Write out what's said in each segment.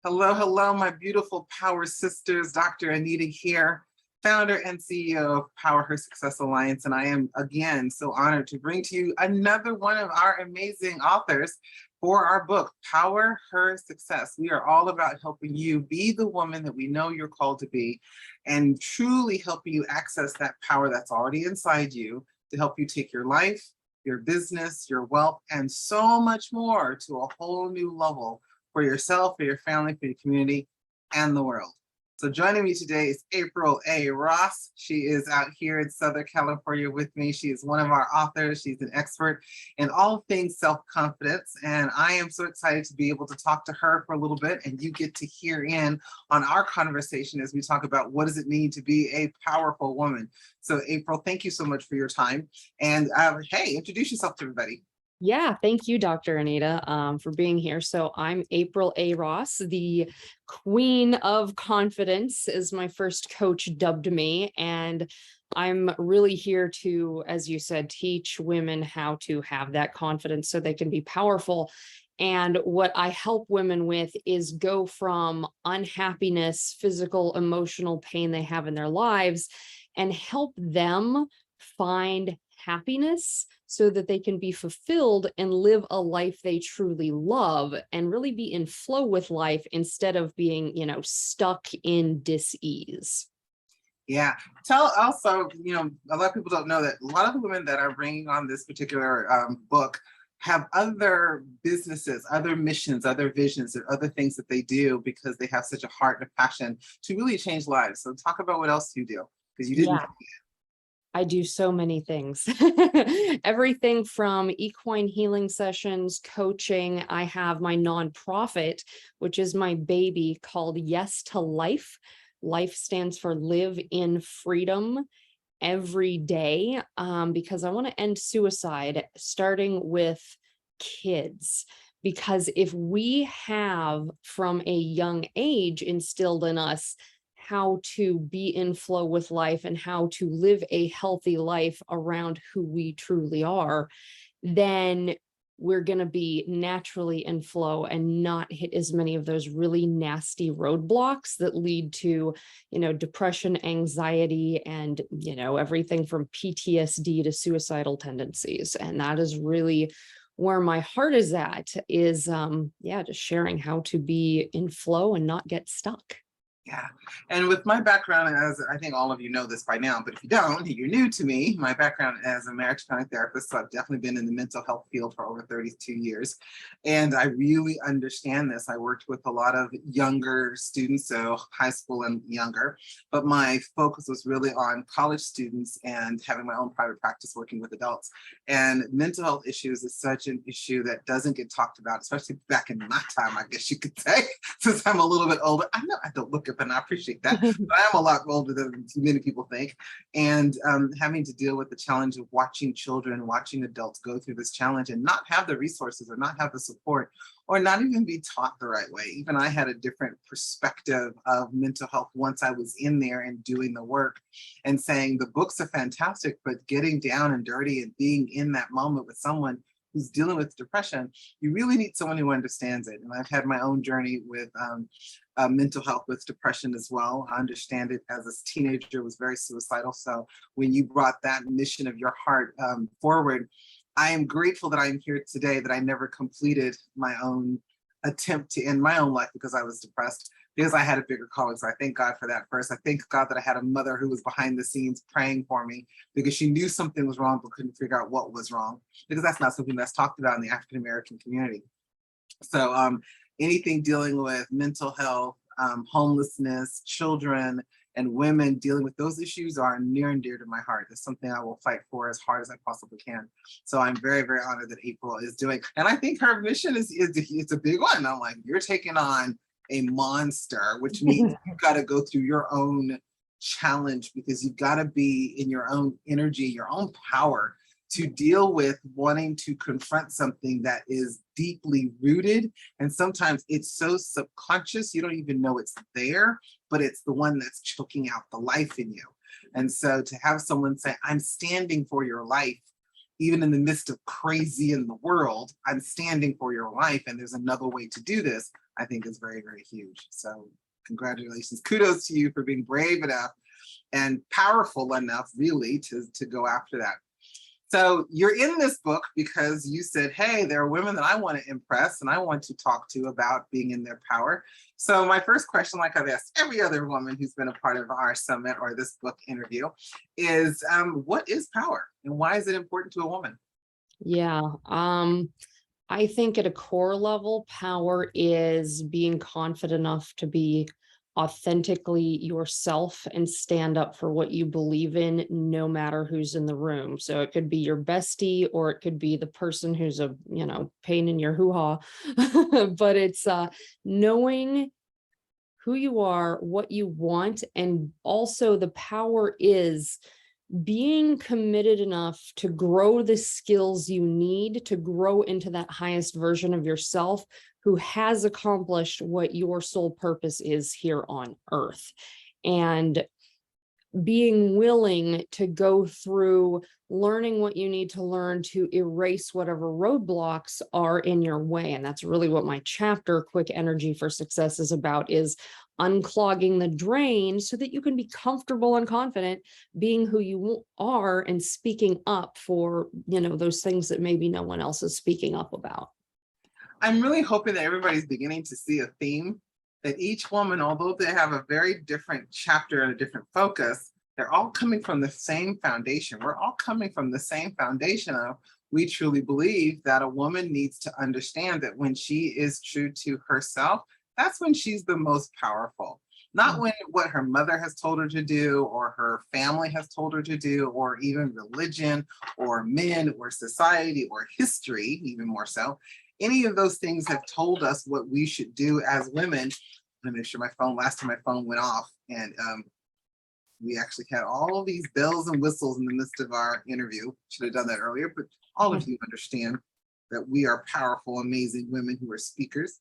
Hello, hello, my beautiful Power Sisters. Dr. Anita here, founder and CEO of Power Her Success Alliance. And I am again so honored to bring to you another one of our amazing authors for our book, Power Her Success. We are all about helping you be the woman that we know you're called to be and truly helping you access that power that's already inside you to help you take your life, your business, your wealth, and so much more to a whole new level for yourself, for your family, for your community, and the world. So joining me today is April A. Ross. She is out here in Southern California with me. She is one of our authors. She's an expert in all things self-confidence. And I am so excited to be able to talk to her for a little bit, and you get to hear in on our conversation as we talk about what does it mean to be a powerful woman. So April, thank you so much for your time. And hey, introduce yourself to everybody. Yeah, thank you, Dr. Anita, for being here. So I'm April A. Ross, the Queen of Confidence, as my first coach dubbed me. And I'm really here to, as you said, teach women how to have that confidence so they can be powerful. And what I help women with is go from unhappiness, physical, emotional pain they have in their lives, and help them find happiness so that they can be fulfilled and live a life they truly love and really be in flow with life instead of being, stuck in dis-ease. Yeah. Tell also, a lot of people don't know that a lot of the women that are bringing on this particular book have other businesses, other missions, other visions, and other things that they do because they have such a heart and a passion to really change lives. So talk about what else you do, because you didn't. Yeah. I do so many things, everything from equine healing sessions, coaching. I have my nonprofit, which is my baby, called Yes to Life. Life stands for Live in Freedom Every Day, because I want to end suicide, starting with kids. Because if we have from a young age instilled in us how to be in flow with life and how to live a healthy life around who we truly are, then we're going to be naturally in flow and not hit as many of those really nasty roadblocks that lead to, depression, anxiety, and, everything from PTSD to suicidal tendencies. And that is really where my heart is at, is, just sharing how to be in flow and not get stuck. Yeah. And with my background, as I think all of you know this by now, but if you don't, you're new to me. My background as a marriage counseling therapist, so I've definitely been in the mental health field for over 32 years. And I really understand this. I worked with a lot of younger students, so high school and younger, but my focus was really on college students and having my own private practice working with adults. And mental health issues is such an issue that doesn't get talked about, especially back in my time, I guess you could say, since I'm a little bit older. I know I don't look it, and I appreciate that, but I am a lot older than many people think. And having to deal with the challenge of watching children, watching adults go through this challenge and not have the resources or not have the support or not even be taught the right way. Even I had a different perspective of mental health once I was in there and doing the work and saying the books are fantastic, but getting down and dirty and being in that moment with someone who's dealing with depression, you really need someone who understands it. And I've had my own journey with mental health with depression as well. I understand it as a teenager, was very suicidal. So when you brought that mission of your heart forward, I am grateful that I'm here today, that I never completed my own attempt to end my own life because I was depressed, because I had a bigger calling. So I thank God for that first. I thank God that I had a mother who was behind the scenes praying for me because she knew something was wrong but couldn't figure out what was wrong, because that's not something that's talked about in the African American community. So anything dealing with mental health, homelessness, children, and women dealing with those issues are near and dear to my heart. It's something I will fight for as hard as I possibly can. So I'm very, very honored that April is doing, and I think her mission is it's a big one. I'm like, you're taking on a monster, which means you've got to go through your own challenge, because you've got to be in your own energy, your own power, to deal with wanting to confront something that is deeply rooted. And sometimes it's so subconscious, you don't even know it's there, but it's the one that's choking out the life in you. And so to have someone say, I'm standing for your life, even in the midst of crazy in the world, I'm standing for your life, and there's another way to do this. I think is very, very huge. So congratulations. Kudos to you for being brave enough and powerful enough really to go after that. So you're in this book because you said, hey, there are women that I want to impress and I want to talk to about being in their power. So my first question, like I've asked every other woman who's been a part of our summit or this book interview, is what is power and why is it important to a woman? Yeah. I think at a core level, power is being confident enough to be authentically yourself and stand up for what you believe in, no matter who's in the room. So it could be your bestie, or it could be the person who's a, pain in your hoo-ha. But it's knowing who you are, what you want, and also the power is being committed enough to grow the skills you need to grow into that highest version of yourself who has accomplished what your sole purpose is here on earth. And being willing to go through learning what you need to learn to erase whatever roadblocks are in your way. And that's really what my chapter, Quick Energy for Success, is about, is unclogging the drain so that you can be comfortable and confident being who you are and speaking up for, those things that maybe no one else is speaking up about. I'm really hoping that everybody's beginning to see a theme, that each woman, although they have a very different chapter and a different focus, they're all coming from the same foundation. We're all coming from the same foundation of, we truly believe that a woman needs to understand that when she is true to herself, that's when she's the most powerful. Not when what her mother has told her to do, or her family has told her to do, or even religion, or men, or society, or history, even more so. Any of those things have told us what we should do as women. Let me make sure last time my phone went off, and we actually had all of these bells and whistles in the midst of our interview. Should have done that earlier, but all of you understand that we are powerful, amazing women who are speakers.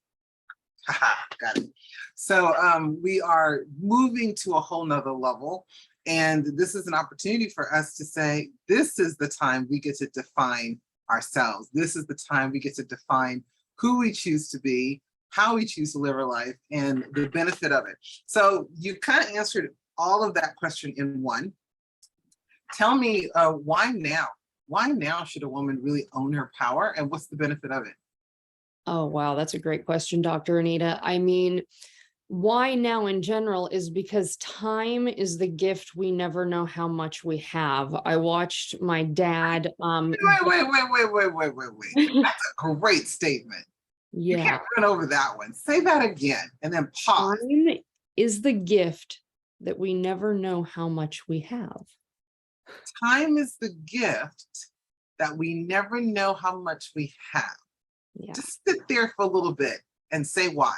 Haha, got it. So we are moving to a whole nother level. And this is an opportunity for us to say, this is the time we get to define ourselves. This is the time we get to define who we choose to be, how we choose to live our life, and the benefit of it. So you kind of answered all of that question in one. Tell me, why now? Why now should a woman really own her power, and what's the benefit of it? Oh, wow. That's a great question, Dr. Anita. I mean, why now in general is because time is the gift we never know how much we have. I watched my dad. Wait. That's a great statement. You Yeah. can't run over that one. Say that again and then pause. Time is the gift that we never know how much we have. Time is the gift that we never know how much we have. Yeah. Just sit there for a little bit and say why.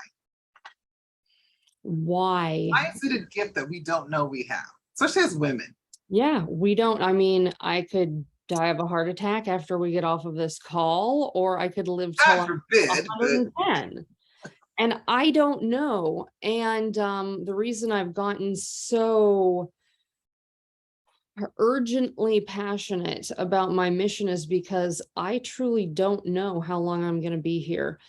Why? Why is it a gift that we don't know we have, especially as women? Yeah, we don't. I mean, I could die of a heart attack after we get off of this call, or I could live till God I'm forbid, but 110. And I don't know. And the reason I've gotten so urgently passionate about my mission is because I truly don't know how long I'm going to be here.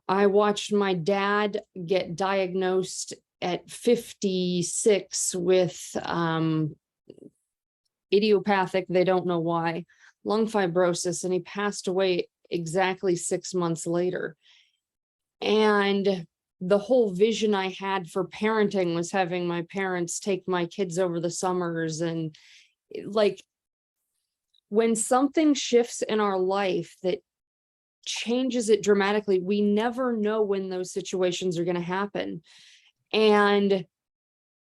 I watched my dad get diagnosed at 56 with idiopathic, they don't know why, lung fibrosis, and he passed away exactly 6 months later. And the whole vision I had for parenting was having my parents take my kids over the summers. And like, when something shifts in our life that changes it dramatically, we never know when those situations are going to happen. And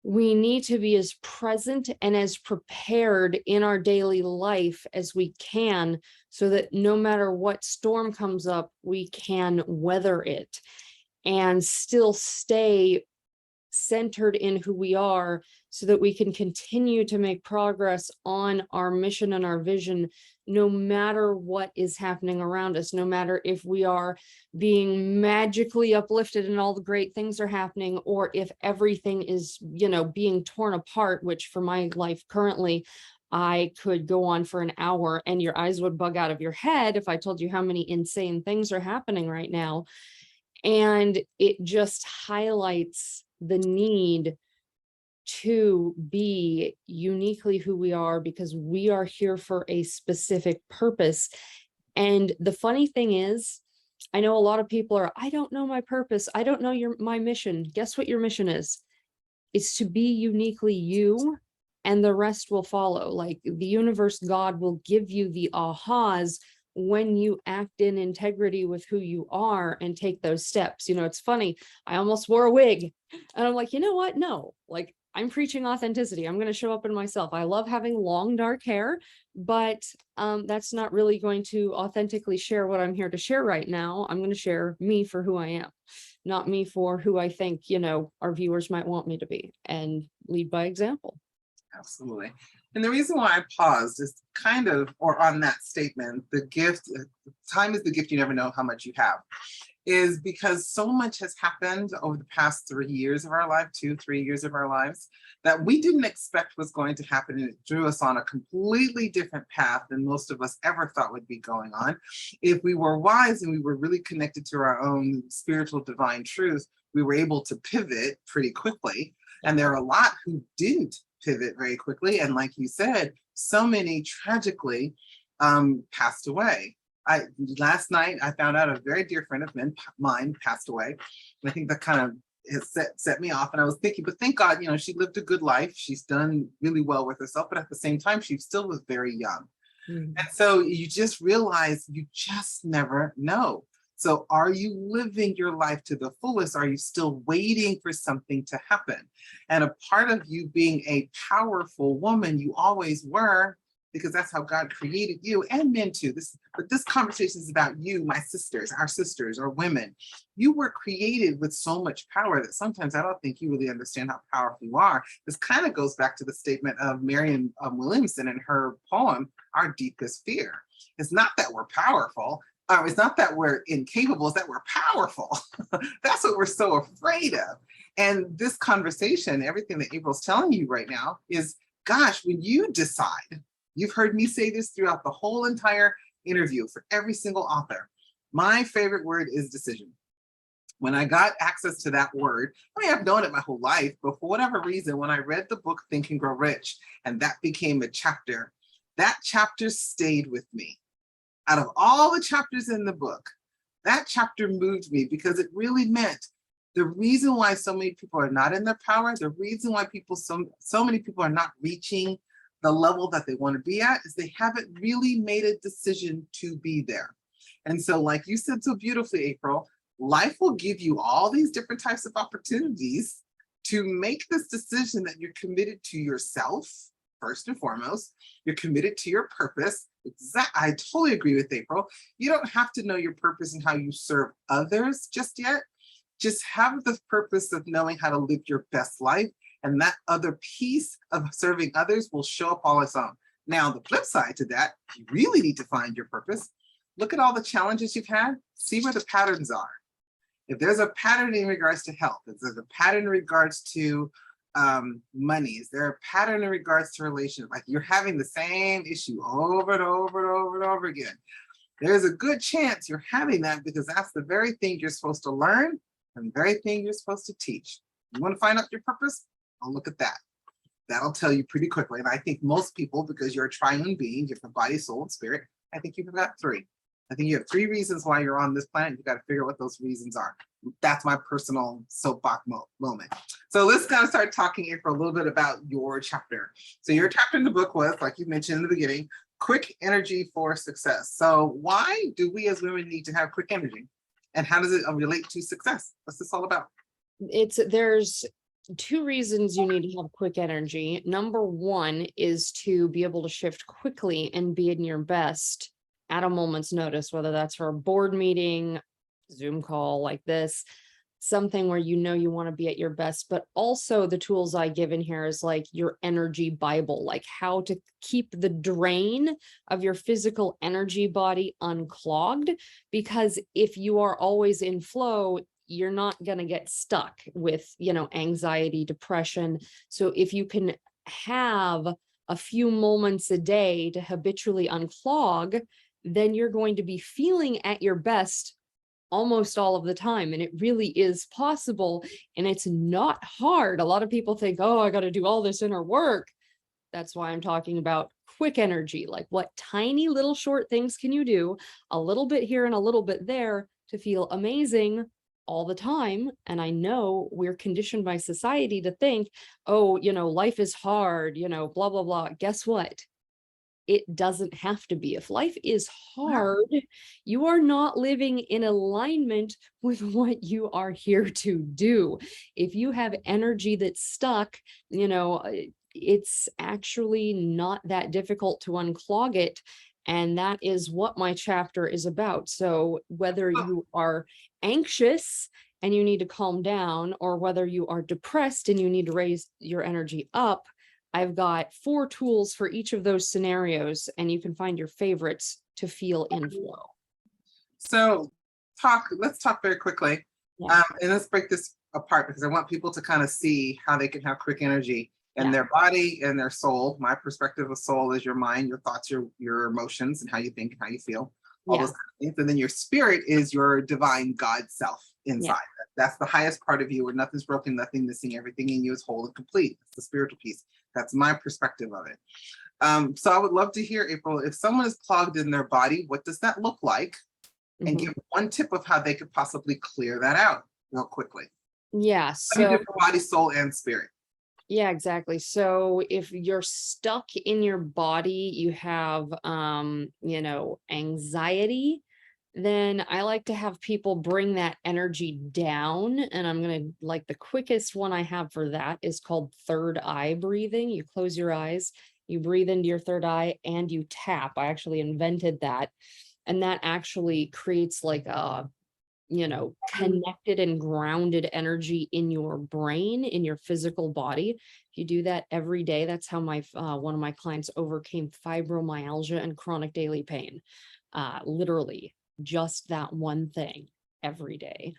we need to be as present and as prepared in our daily life as we can, so that no matter what storm comes up, we can weather it and still stay centered in who we are, so that we can continue to make progress on our mission and our vision, no matter what is happening around us, no matter if we are being magically uplifted and all the great things are happening, or if everything is, being torn apart, which for my life currently, I could go on for an hour and your eyes would bug out of your head if I told you how many insane things are happening right now. And it just highlights the need to be uniquely who we are, because we are here for a specific purpose. And the funny thing is, I know a lot of people are, I don't know my purpose. I don't know my mission. Guess what your mission is? It's to be uniquely you, and the rest will follow. Like the universe, God will give you the ahas when you act in integrity with who you are and take those steps. You know, it's funny. I almost wore a wig and I'm like, you know what? No, like I'm preaching authenticity. I'm going to show up in myself. I love having long, dark hair, but that's not really going to authentically share what I'm here to share right now. I'm going to share me for who I am, not me for who I think, you know, our viewers might want me to be, and lead by example. Absolutely. And the reason why I paused is kind of, or on that statement, the gift, time is the gift you never know how much you have, is because so much has happened over the past 3 years of our life, 2-3 years of our lives, that we didn't expect was going to happen. And it drew us on a completely different path than most of us ever thought would be going on. If we were wise and we were really connected to our own spiritual divine truth, we were able to pivot pretty quickly. And there are a lot who didn't pivot very quickly. And like you said, so many tragically passed away. Last night, I found out a very dear friend of mine passed away. And I think that kind of has set me off. And I was thinking, but thank God, you know, she lived a good life. She's done really well with herself, but at the same time, she still was very young. And so you just realize you just never know. So are you living your life to the fullest? Are you still waiting for something to happen? And a part of you being a powerful woman, you always were, because that's how God created you, and men too. But this conversation is about you, my sisters, our sisters, or women. You were created with so much power that sometimes I don't think you really understand how powerful you are. This kind of goes back to the statement of Marianne Williamson in her poem, Our Deepest Fear. It's not that we're powerful. It's not that we're incapable, it's that we're powerful. That's what we're so afraid of. And this conversation, everything that April's telling you right now is, gosh, when you decide, you've heard me say this throughout the whole entire interview for every single author, my favorite word is decision. When I got access to that word, I mean, I've known it my whole life, but for whatever reason, when I read the book Think and Grow Rich, and that became a chapter, that chapter stayed with me. Out of all the chapters in the book, that chapter moved me because it really meant the reason why so many people are not in their power, the reason why so many people are not reaching the level that they want to be at, is they haven't really made a decision to be there. And so, like you said so beautifully, April, life will give you all these different types of opportunities to make this decision that you're committed to yourself, first and foremost. You're committed to your purpose. I totally agree with April. You don't have to know your purpose and how you serve others just yet. Just have the purpose of knowing how to live your best life, and that other piece of serving others will show up all its own. Now, the flip side to that, you really need to find your purpose. Look at all the challenges you've had, see where the patterns are. If there's a pattern in regards to health, if there's a pattern in regards to money, is there a pattern in regards to relationships? Like you're having the same issue over and over and over and over again. There's a good chance you're having that because that's the very thing you're supposed to learn and the very thing you're supposed to teach. You want to find out your purpose? I'll look at that. That'll tell you pretty quickly. And I think most people, because you're a triune being, you're the body, soul, and spirit, I think you've got 3. I think you have 3 reasons why you're on this planet. You've got to figure out what those reasons are. That's my personal soapbox moment. So let's kind of start talking, April, a little bit about your chapter. So your chapter in the book was, like you mentioned in the beginning, quick energy for success. So why do we as women need to have quick energy? And how does it relate to success? What's this all about? There's 2 reasons you need to have quick energy. Number 1 is to be able to shift quickly and be in your best at a moment's notice, whether that's for a board meeting, Zoom call like this, something where you know you want to be at your best. But also the tools I give in here is like your energy Bible, like how to keep the drain of your physical energy body unclogged. Because if you are always in flow, you're not going to get stuck with, anxiety, depression. So if you can have a few moments a day to habitually unclog, then you're going to be feeling at your best almost all of the time. And it really is possible. And it's not hard. A lot of people think, oh, I got to do all this inner work. That's why I'm talking about quick energy. Like, what tiny little short things can you do a little bit here and a little bit there to feel amazing all the time? And I know we're conditioned by society to think, oh, life is hard, blah, blah, blah. Guess what? It doesn't have to be. If life is hard, you are not living in alignment with what you are here to do. If you have energy that's stuck, it's actually not that difficult to unclog it. And that is what my chapter is about. So whether you are anxious and you need to calm down, or whether you are depressed and you need to raise your energy up, I've got 4 tools for each of those scenarios, and you can find your favorites to feel in flow. So let's talk very quickly. Yeah. And let's break this apart, because I want people to kind of see how they can have quick energy in Yeah. their body and their soul. My perspective of soul is your mind, your thoughts, your emotions, and how you think and how you feel. All those kind of things. And then your spirit is your divine God self inside. Yeah. That's the highest part of you, where nothing's broken, nothing missing, everything in you is whole and complete. It's the spiritual piece. That's my perspective of it. So I would love to hear, April, if someone is clogged in their body, what does that look like? And give one tip of how they could possibly clear that out real quickly. Yeah. So body, soul, and spirit. yeah, exactly. So if you're stuck in your body, you have, anxiety, then I like to have people bring that energy down. And I'm going to, like, the quickest one I have for that is called third eye breathing. You close your eyes, you breathe into your third eye, and you tap. I actually invented that. And that actually creates like a connected and grounded energy in your brain, in your physical body. If you do that every day, that's how one of my clients overcame fibromyalgia and chronic daily pain. Literally just that one thing every day.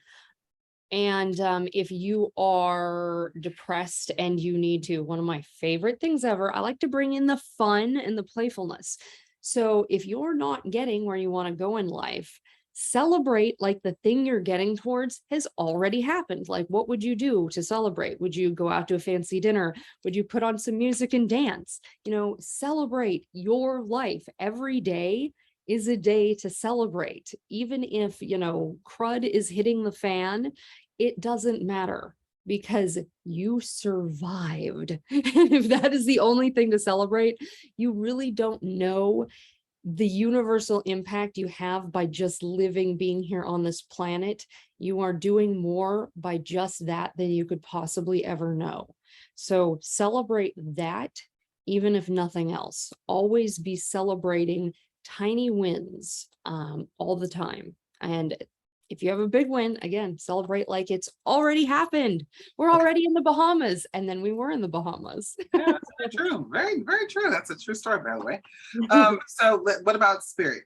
And if you are depressed and you need to, one of my favorite things ever, I like to bring in the fun and the playfulness. So if you're not getting where you want to go in life, celebrate like the thing you're getting towards has already happened. Like, what would you do to celebrate? Would you go out to a fancy dinner? Would you put on some music and dance? Celebrate your life. Every day is a day to celebrate. Even if, crud is hitting the fan, it doesn't matter, because you survived. And if that is the only thing to celebrate, you really don't know the universal impact you have by just living, being here on this planet. You are doing more by just that than you could possibly ever know. So celebrate that, even if nothing else. Always be celebrating tiny wins all the time. And if you have a big win, again, celebrate like it's already happened. We're already in the Bahamas, and then we were in the Bahamas. Yeah, that's very true. Very, very true. That's a true story, by the way. So what about spirit?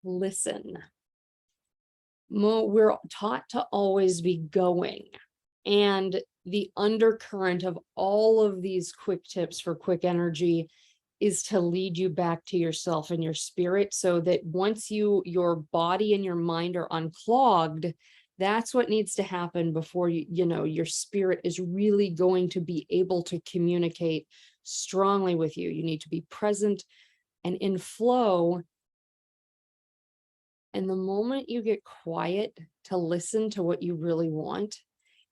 Listen. We're taught to always be going. And the undercurrent of all of these quick tips for quick energy is to lead you back to yourself and your spirit, so that once your body and your mind are unclogged, that's what needs to happen before your spirit is really going to be able to communicate strongly with you. You need to be present and in flow. And the moment you get quiet to listen to what you really want,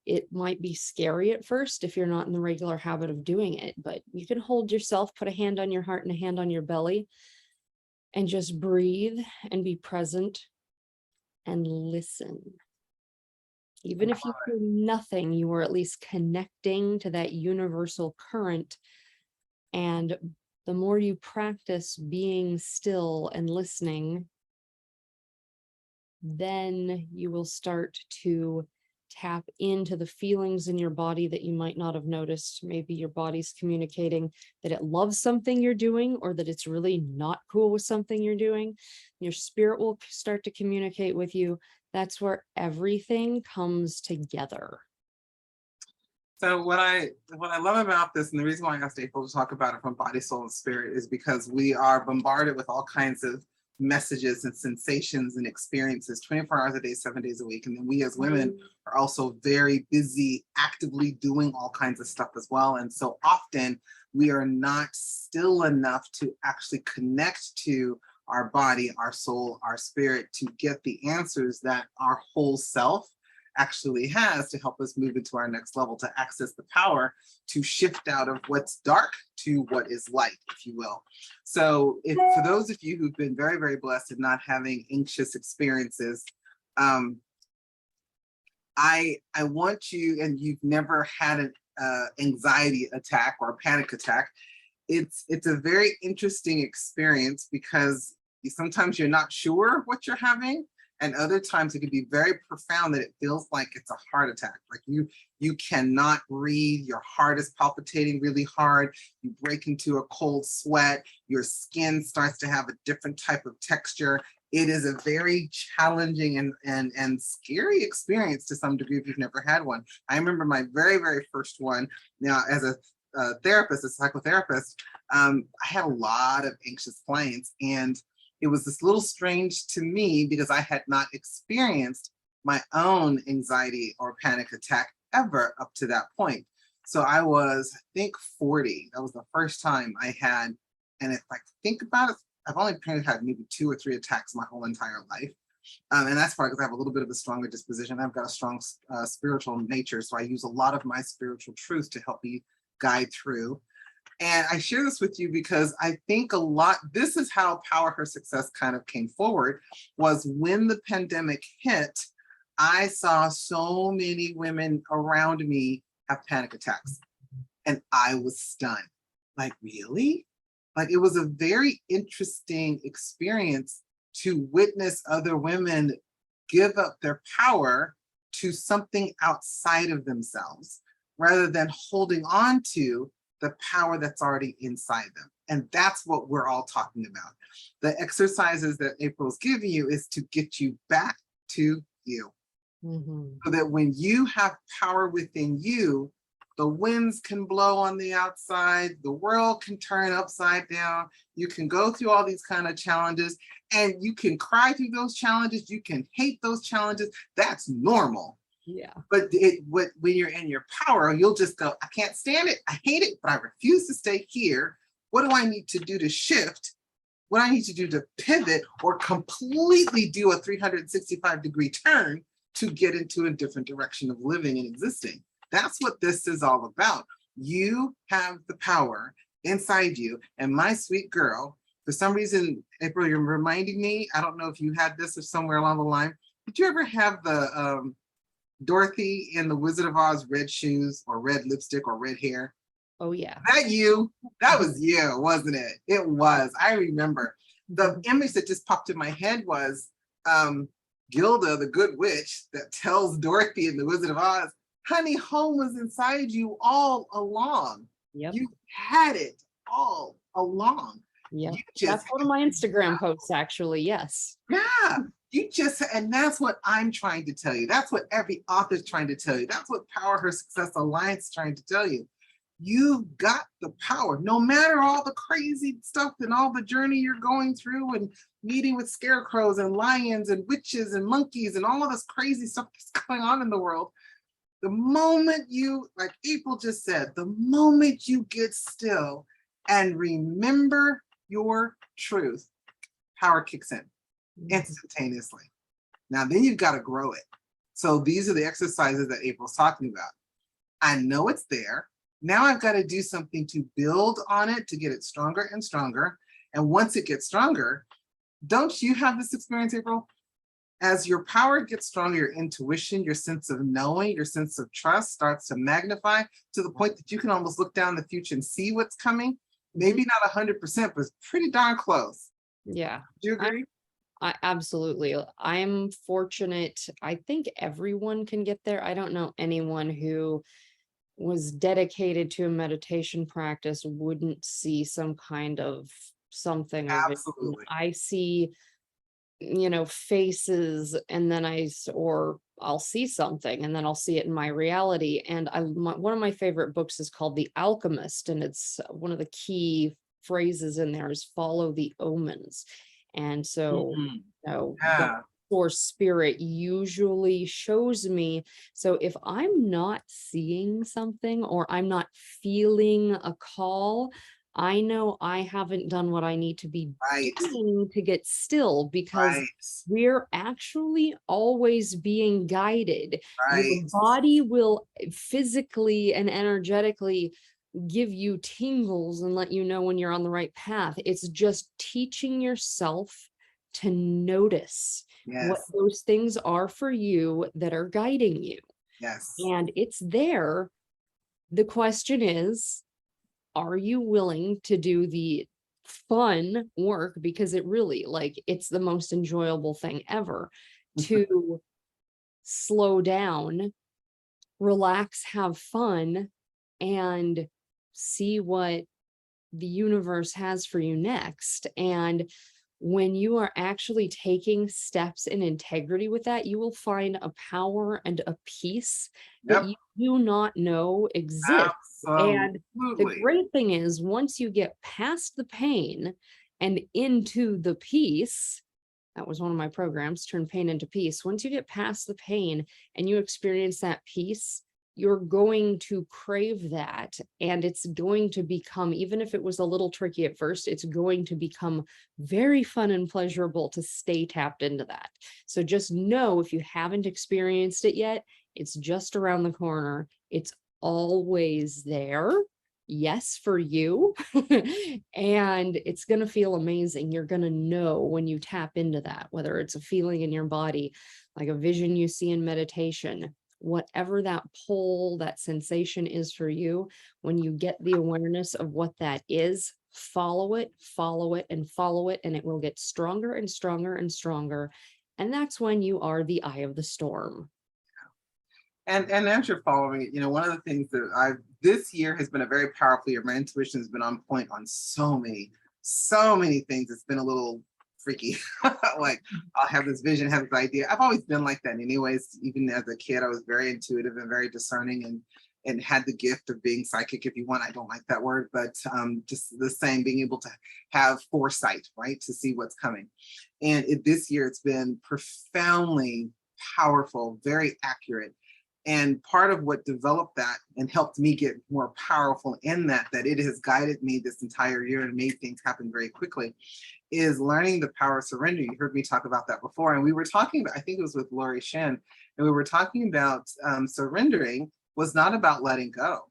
it might be scary at first if you're not in the regular habit of doing it, but you can hold yourself, put a hand on your heart and a hand on your belly, and just breathe and be present and listen. Even if you hear nothing, you are at least connecting to that universal current. And the more you practice being still and listening, then you will start to tap into the feelings in your body that you might not have noticed. Maybe your body's communicating that it loves something you're doing, or that it's really not cool with something you're doing. Your spirit will start to communicate with you. That's where everything comes together. So what I love about this, and the reason why I asked April to talk about it from body, soul, and spirit, is because we are bombarded with all kinds of messages and sensations and experiences 24 hours a day, 7 days a week. And then we as women are also very busy actively doing all kinds of stuff as well. And so often we are not still enough to actually connect to our body, our soul, our spirit, to get the answers that our whole self actually has to help us move into our next level, to access the power to shift out of what's dark to what is light, if you will. So if for those of you who've been very, very blessed in not having anxious experiences, I want you, and you've never had an anxiety attack or a panic attack, it's a very interesting experience because sometimes you're not sure what you're having, and other times it can be very profound that it feels like it's a heart attack. Like you cannot breathe, your heart is palpitating really hard, you break into a cold sweat, your skin starts to have a different type of texture. It is a very challenging and scary experience to some degree if you've never had one. I remember my very, very first one. Now, as a therapist, a psychotherapist, I had a lot of anxious clients, and it was this little strange to me because I had not experienced my own anxiety or panic attack ever up to that point. So I was, I think, 40. That was the first time I had, and if I think about it, I've only probably had maybe 2 or 3 attacks my whole entire life. And that's probably because I have a little bit of a stronger disposition. I've got a strong spiritual nature, so I use a lot of my spiritual truths to help me guide through. And I share this with you because I think a lot, this is how Power Her Success kind of came forward, was when the pandemic hit, I saw so many women around me have panic attacks. And I was stunned. Like, really? Like, it was a very interesting experience to witness other women give up their power to something outside of themselves, rather than holding on to the power that's already inside them. And that's what we're all talking about. The exercises that April's giving you is to get you back to you. So that when you have power within you, the winds can blow on the outside, the world can turn upside down, you can go through all these kind of challenges, and you can cry through those challenges, you can hate those challenges, that's normal. Yeah. But when you're in your power, you'll just go, I can't stand it, I hate it, but I refuse to stay here. What do I need to do to shift? What do I need to do to pivot or completely do a 365-degree turn to get into a different direction of living and existing? That's what this is all about. You have the power inside you. And my sweet girl, for some reason, April, you're reminding me, I don't know if you had this or somewhere along the line, did you ever have the Dorothy in the Wizard of Oz red shoes or red lipstick or red hair? Oh, yeah. That you? That was you, wasn't it? It was. I remember. The image that just popped in my head was Gilda, the good witch, that tells Dorothy in the Wizard of Oz, honey, home was inside you all along. Yep. You had it all along. Yep. That's one of my Instagram posts, actually. Yes. Yeah. You just, and that's what I'm trying to tell you. That's what every author's trying to tell you. That's what Power Her Success Alliance is trying to tell you. You've got the power, no matter all the crazy stuff and all the journey you're going through and meeting with scarecrows and lions and witches and monkeys and all of this crazy stuff that's going on in the world. The moment you, like April just said, the moment you get still and remember your truth, power kicks in instantaneously. Now, then you've got to grow it. So these are the exercises that April's talking about. I know it's there. Now I've got to do something to build on it, to get it stronger and stronger. And once it gets stronger, don't you have this experience, April? As your power gets stronger, your intuition, your sense of knowing, your sense of trust starts to magnify to the point that you can almost look down the future and see what's coming. Maybe not 100%, but pretty darn close. Yeah. Do you agree? I absolutely. I'm fortunate. I think everyone can get there. I don't know anyone who was dedicated to a meditation practice wouldn't see some kind of something. Absolutely. I see, faces, and then or I'll see something and then I'll see it in my reality. And one of my favorite books is called The Alchemist. And it's one of the key phrases in there is follow the omens. And so, Mhm. God Yeah, or spirit usually shows me. So if I'm not seeing something or I'm not feeling a call, I know I haven't done what I need to be right, doing to get still, because right, we're actually always being guided. Your right. body will physically and energetically give you tingles and let you know when you're on the right path. It's just teaching yourself to notice what Yes, those things are for you that are guiding you. yes, And it's there. The question is, are you willing to do the fun work? Because it really, like, it's the most enjoyable thing ever to slow down, relax, have fun, and see what the universe has for you next. And when you are actually taking steps in integrity with that, you will find a power and a peace that yep, you do not know exists. And the absolutely. great thing is, once you get past the pain and into the peace, that was one of my programs, Turn Pain into Peace. Once you get past the pain and you experience that peace, you're going to crave that. And it's going to become, even if it was a little tricky at first, it's going to become very fun and pleasurable to stay tapped into that. So just know, if you haven't experienced it yet, it's just around the corner. It's always there. Yes, for you. And it's going to feel amazing. You're going to know when you tap into that, whether it's a feeling in your body, like a vision you see in meditation, whatever that pull, that sensation is for you. When you get the awareness of what that is, follow it, follow it, and follow it, and it will get stronger and stronger and stronger. And that's when you are the eye of the storm. And as you're following it, one of the things that I've this year has been a very powerful year. My intuition has been on point on so many things. It's been a little freaky. Like, I'll have this vision, have this idea. I've always been like that anyways. Even as a kid, I was very intuitive and very discerning, and had the gift of being psychic, if you want. I don't like that word, but just the same, being able to have foresight, right? To see what's coming. And this year it's been profoundly powerful, very accurate. And part of what developed that and helped me get more powerful in that it has guided me this entire year and made things happen very quickly, is learning the power of surrender. You heard me talk about that before. And we were talking about, I think it was with Lori Shin, and we were talking about surrendering was not about letting go.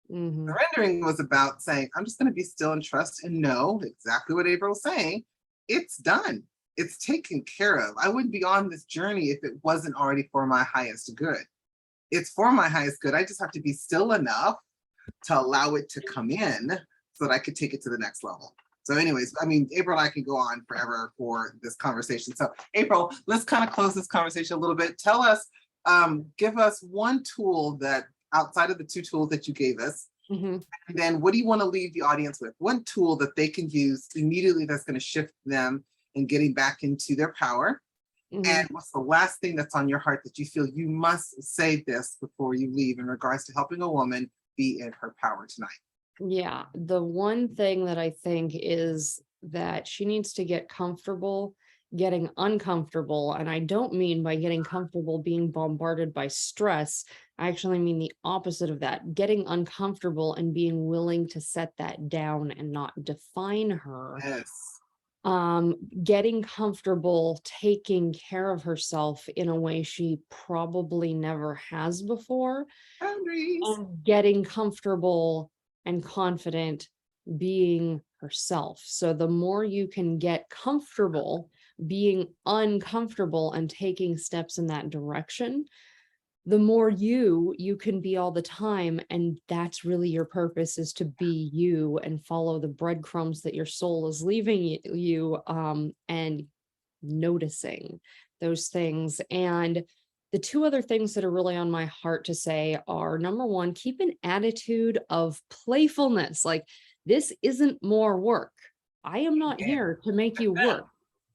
Mhm. Surrendering was about saying, I'm just going to be still and trust and know exactly what April's saying. It's done. It's taken care of. I wouldn't be on this journey if it wasn't already for my highest good. It's for my highest good. I just have to be still enough to allow it to come in so that I could take it to the next level. So anyways, I mean, April and I can go on forever for this conversation. So April, let's kind of close this conversation a little bit. Tell us, give us one tool that outside of the two tools that you gave us, Mhm. and then what do you want to leave the audience with? One tool that they can use immediately that's going to shift them in getting back into their power. Mhm. And what's the last thing that's on your heart that you feel you must say this before you leave in regards to helping a woman be in her power tonight? Yeah, the one thing that I think is that she needs to get comfortable getting uncomfortable. And I don't mean by getting comfortable being bombarded by stress. I actually mean the opposite of that, getting uncomfortable and being willing to set that down and not define her. Yes. Getting comfortable taking care of herself in a way she probably never has before, Boundaries. and getting comfortable and confident being herself. So the more you can get comfortable being uncomfortable and taking steps in that direction, the more you can be all the time. And that's really your purpose, is to be you and follow the breadcrumbs that your soul is leaving you, and noticing those things. And the two other things that are really on my heart to say are, number one, keep an attitude of playfulness. Like, this isn't more work. I am not here to make you work.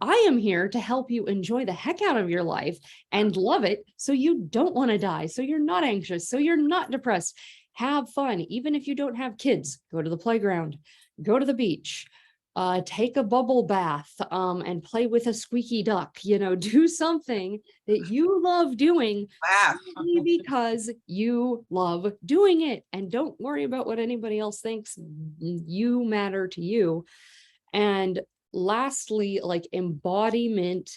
I am here to help you enjoy the heck out of your life and love it, so you don't want to die, so you're not anxious, so you're not depressed. Have fun. Even if you don't have kids, go to the playground, go to the beach, take a bubble bath, and play with a squeaky duck, do something that you love doing Laugh. simply because you love doing it, and don't worry about what anybody else thinks. You matter to you. And lastly, like, embodiment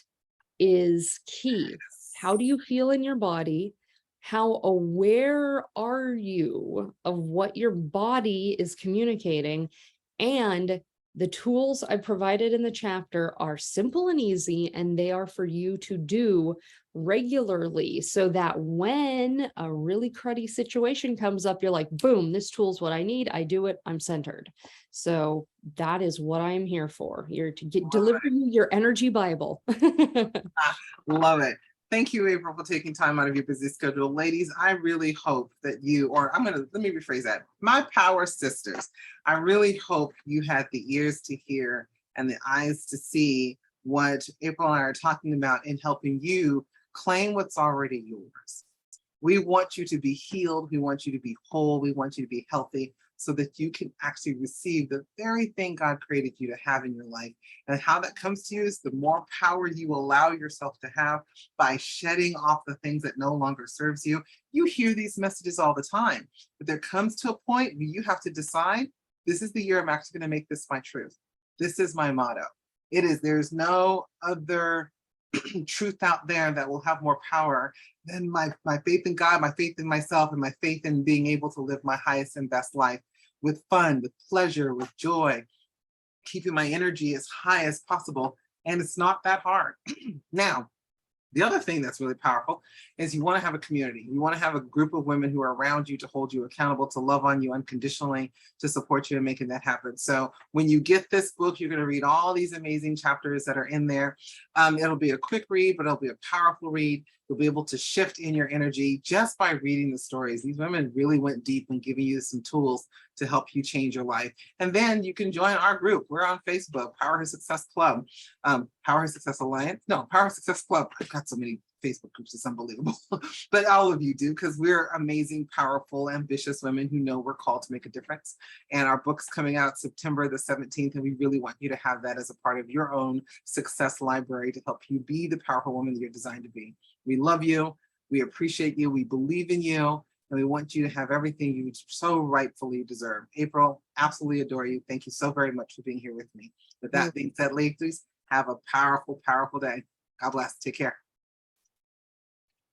is key. How do you feel in your body? How aware are you of what your body is communicating? And the tools I provided in the chapter are simple and easy, and they are for you to do regularly so that when a really cruddy situation comes up, you're like, boom, this tool's what I need. I do it. I'm centered. So that is what I'm here for. You're to deliver you your energy Bible. Love it. Thank you, April, for taking time out of your busy schedule. Ladies, I really hope that you, or let me rephrase that. My power sisters, I really hope you had the ears to hear and the eyes to see what April and I are talking about in helping you claim what's already yours. We want you to be healed. We want you to be whole. We want you to be healthy so that you can actually receive the very thing God created you to have in your life. And how that comes to you is the more power you allow yourself to have by shedding off the things that no longer serves you. You hear these messages all the time, but there comes to a point where you have to decide, this is the year I'm actually going to make this my truth. This is my motto. There's no other truth out there that will have more power than my faith in God, my faith in myself, and my faith in being able to live my highest and best life with fun, with pleasure, with joy, keeping my energy as high as possible. And it's not that hard. Now, the other thing that's really powerful is you want to have a community. You want to have a group of women who are around you to hold you accountable, to love on you unconditionally, to support you in making that happen. So when you get this book, you're going to read all these amazing chapters that are in there. It'll be a quick read, but it'll be a powerful read. You'll be able to shift in your energy just by reading the stories. These women really went deep in giving you some tools to help you change your life. And then you can join our group. We're on Facebook, Power Her Success Club, Power Her Success Alliance. No, Power Her Success Club. I've got so many Facebook groups, it's unbelievable. But all of you do, because we're amazing, powerful, ambitious women who know we're called to make a difference. And our book's coming out September the 17th, and we really want you to have that as a part of your own success library to help you be the powerful woman that you're designed to be. We love you. We appreciate you. We believe in you. And we want you to have everything you so rightfully deserve. April, absolutely adore you. Thank you so very much for being here with me. With that being said, ladies, have a powerful, powerful day. God bless. Take care.